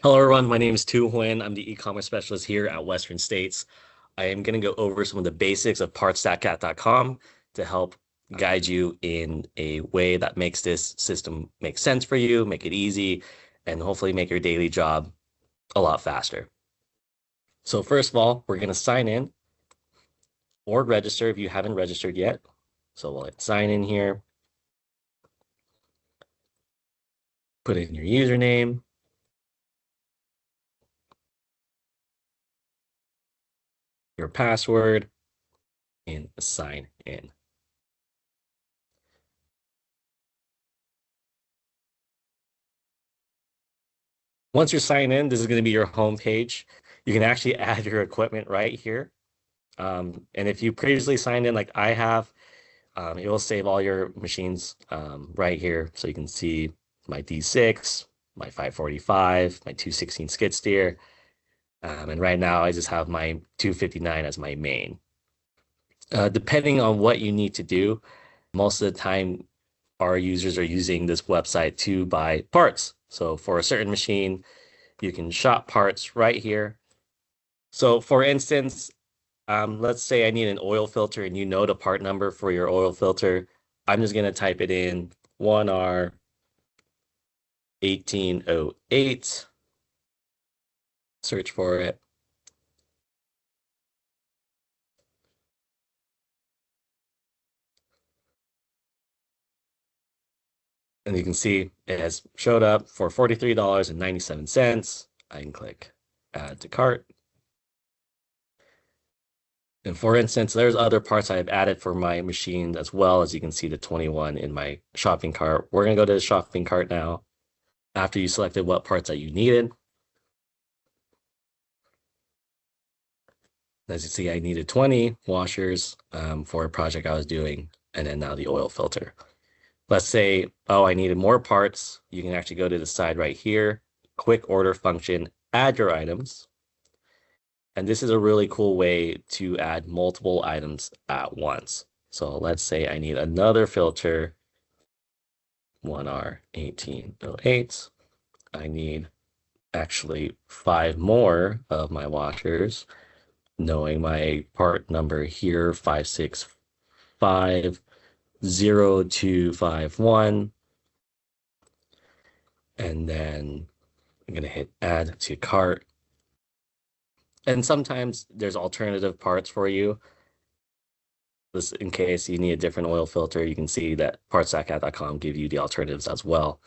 Hello, everyone. My name is Tu Huynh. I'm the e-commerce specialist here at Western States. I am going to go over some of the basics of parts.cat.com to help guide you in a way that makes this system make sense for you, make it easy, and hopefully make your daily job a lot faster. So first of all, we're going to sign in or register if you haven't registered yet. So we'll hit sign in here, put in your username, your password, and sign in. Once you're signed in, this is going to be your home page. You can actually add your equipment right here. And if you previously signed in like I have, it will save all your machines right here. So you can see my D6, my 545, my 216 skid steer. And right now I just have my 259 as my main. Depending on what you need to do, most of the time our users are using this website to buy parts. So for a certain machine, you can shop parts right here. So for instance, let's say I need an oil filter and you know the part number for your oil filter. I'm just going to type it in 1R 1808, search for it. And you can see it has showed up for $43.97. I can click add to cart. And for instance, there's other parts I've added for my machine as well. As you can see, the 21 in my shopping cart. We're going to go to the shopping cart now after you selected what parts that you needed. As you see, I needed 20 washers for a project I was doing, and then now the oil filter. Let's say, oh, I needed more parts. You can actually go to the side right here, quick order function, add your items. And this is a really cool way to add multiple items at once. So let's say I need another filter, 1R 1808. I need actually 5 more of my washers, knowing my part number here, 5650251. And then I'm going to hit add to cart. And sometimes there's alternative parts for you. This, in case you need a different oil filter, you can see that parts.cat.com give you the alternatives as well.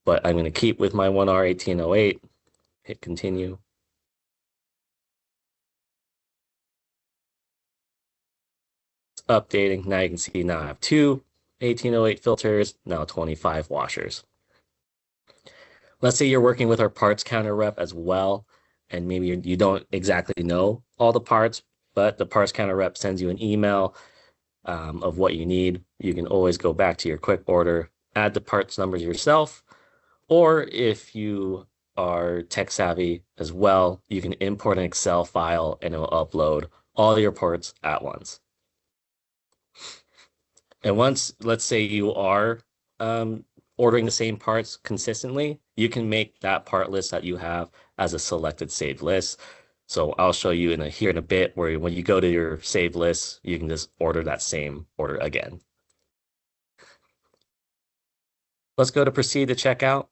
But I'm going to keep with my 1R 1808, hit continue. It's updating. Now you can see now I have 2 1808 filters, now 25 washers. Let's say you're working with our parts counter rep as well, and maybe you don't exactly know all the parts, but the parts counter rep sends you an email of what you need. You can always go back to your quick order, add the parts numbers yourself, or if you are tech savvy as well, you can import an Excel file and it will upload all your parts at once. And once, let's say you are ordering the same parts consistently, you can make that part list that you have as a selected saved list. So I'll show you here in a bit where when you go to your saved list, you can just order that same order again. Let's go to proceed to checkout.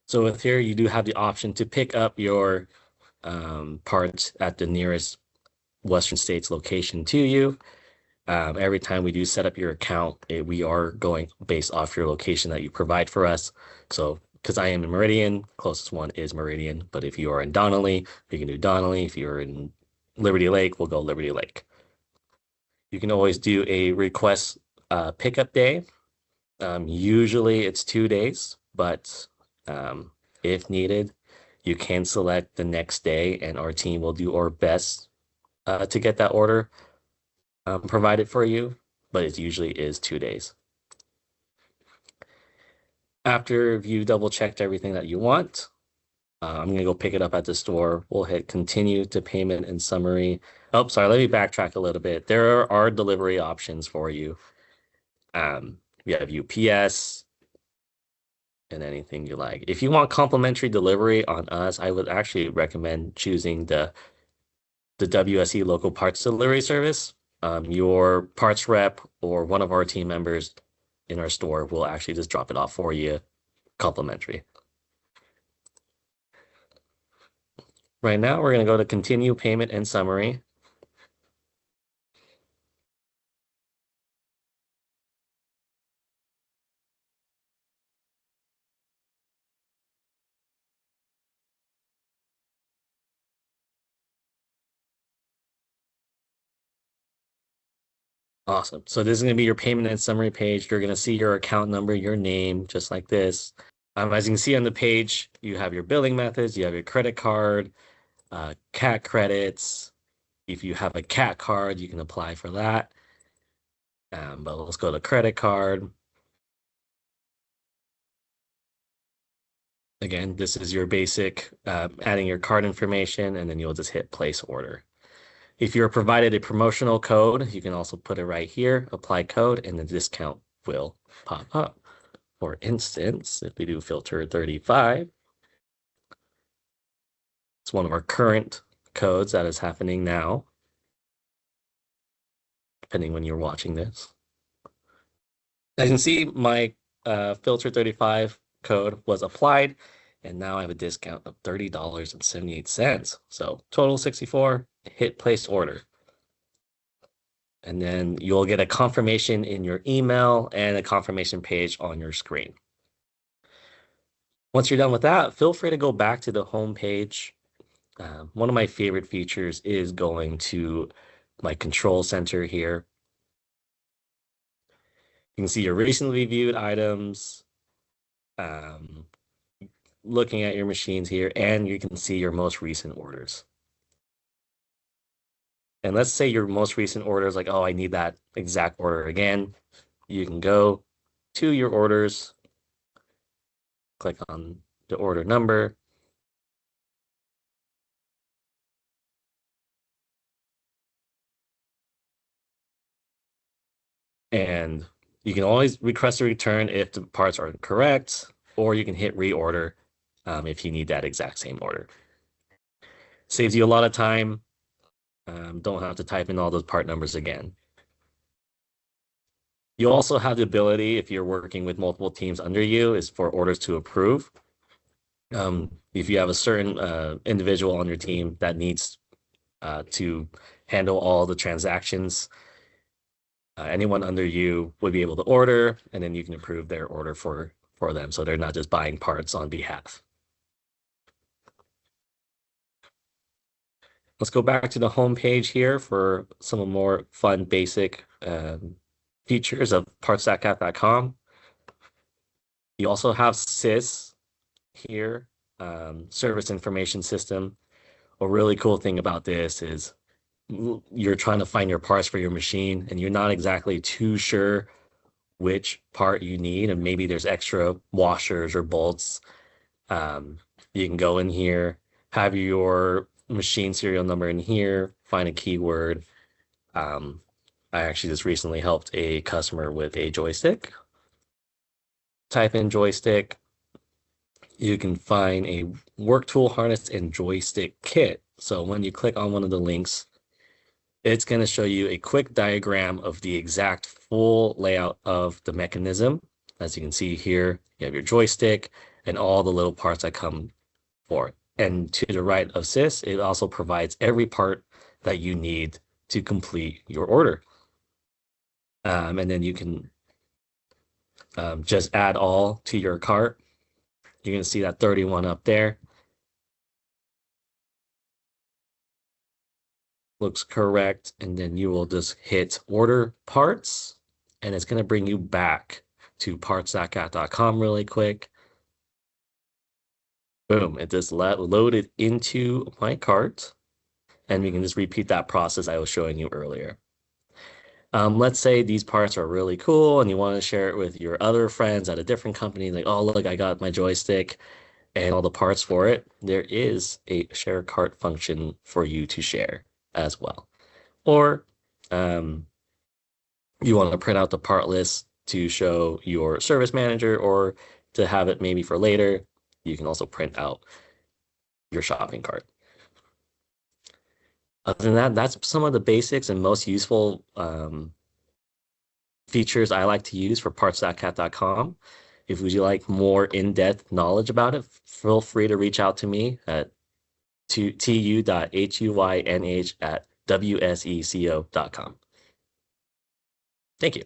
So with here, you do have the option to pick up your parts at the nearest Western States location to you. Every time we do set up your account, we are going based off your location that you provide for us. So, because I am in Meridian, closest one is Meridian. But if you are in Donnelly, we can do Donnelly. If you're in Liberty Lake, we'll go Liberty Lake. You can always do a request pickup day. Usually it's 2 days, but if needed, you can select the next day, and our team will do our best to get that order provided for you, but it usually is 2 days. After you double checked everything that you want, I'm gonna go pick it up at the store. We'll hit continue to payment and summary. Oh, sorry, let me backtrack a little bit. There are delivery options for you. We have UPS and anything you like. If you want complimentary delivery on us, I would actually recommend choosing the WSE local parts delivery service. Your parts rep or one of our team members in our store will actually just drop it off for you complimentary. Right now, we're going to go to continue payment and summary. Awesome. So this is going to be your payment and summary page. You're going to see your account number, your name, just like this. As you can see on the page, you have your billing methods, you have your credit card, CAT credits. If you have a CAT card, you can apply for that. But let's go to credit card. Again, this is your basic adding your card information, and then you'll just hit place order. If you're provided a promotional code, you can also put it right here, apply code, and the discount will pop up. For instance, if we do filter 35, it's one of our current codes that is happening now, depending when you're watching this. As you can see, my filter 35 code was applied, and now I have a discount of $30.78. So total 64, hit place order. And then you'll get a confirmation in your email and a confirmation page on your screen. Once you're done with that, feel free to go back to the home page. One of my favorite features is going to my control center here. You can see your recently viewed items, looking at your machines here, and you can see your most recent orders. And let's say your most recent order is like, oh, I need that exact order again. You can go to your orders, click on the order number, and you can always request a return if the parts are incorrect, or you can hit reorder if you need that exact same order. Saves you a lot of time. Don't have to type in all those part numbers again. You also have the ability, if you're working with multiple teams under you, is for orders to approve. If you have a certain individual on your team that needs to handle all the transactions, anyone under you would be able to order, and then you can approve their order for them, so they're not just buying parts on behalf. Let's go back to the home page here for some more fun, basic features of parts.cat.com. You also have SIS here, Service Information System. A really cool thing about this is you're trying to find your parts for your machine, and you're not exactly too sure which part you need, and maybe there's extra washers or bolts. You can go in here, have your machine serial number in here, find a keyword. I actually just recently helped a customer with a joystick. Type in joystick. You can find a work tool harness and joystick kit. So when you click on one of the links, it's going to show you a quick diagram of the exact full layout of the mechanism. As you can see here, you have your joystick and all the little parts that come for it. And to the right of SIS, it also provides every part that you need to complete your order. And then you can just add all to your cart. You're going to see that 31 up there. Looks correct. And then you will just hit order parts, and it's going to bring you back to parts.cat.com really quick. Boom, it just loaded into my cart, and we can just repeat that process I was showing you earlier. Let's say these parts are really cool and you want to share it with your other friends at a different company, like, oh, look, I got my joystick and all the parts for it, there is a share cart function for you to share as well. Or you want to print out the part list to show your service manager or to have it maybe for later, you can also print out your shopping cart. Other than that, that's some of the basics and most useful features I like to use for parts.cat.com. If would you like more in-depth knowledge about it, feel free to reach out to me at tu.huynh@wseco.com. Thank you.